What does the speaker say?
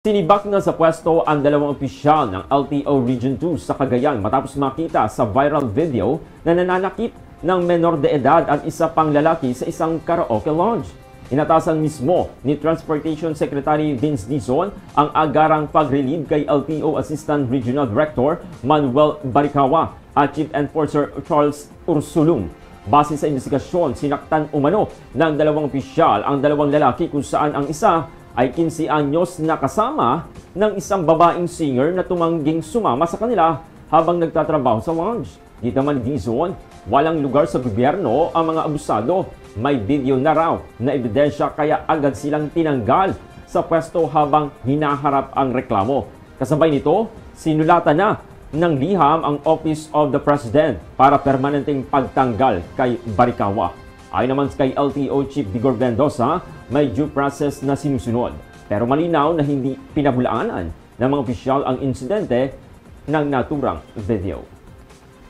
Sinibak na sa pwesto ang dalawang opisyal ng LTO Region 2 sa Cagayan matapos makita sa viral video na nananakit ng menor de edad at isa pang lalaki sa isang karaoke lounge. Inatasan mismo ni Transportation Secretary Vince Dizon ang agarang pag-relieve kay LTO Assistant Regional Director Manuel Baricawa at Chief Enforcer Charles Ursulum. Base sa investigasyon, sinaktan umano ng dalawang opisyal ang dalawang lalaki kung saan ang isa ay 15 anyos na kasama ng isang babaeng singer na tumangging sumama sa kanila habang nagtatrabaho sa lounge. Dito man ni Dizon, walang lugar sa gobyerno ang mga abusado. May video na raw na ebidensya kaya agad silang tinanggal sa pwesto habang hinaharap ang reklamo. Kasabay nito, sinulatan na ng liham ang Office of the President para permanenteng pagtanggal kay Baricawa. Ayon naman kay LTO Chief Vigor Mendoza, may due process na sinusunod. Pero malinaw na hindi pinabulaanan ng mga opisyal ang insidente ng naturang video.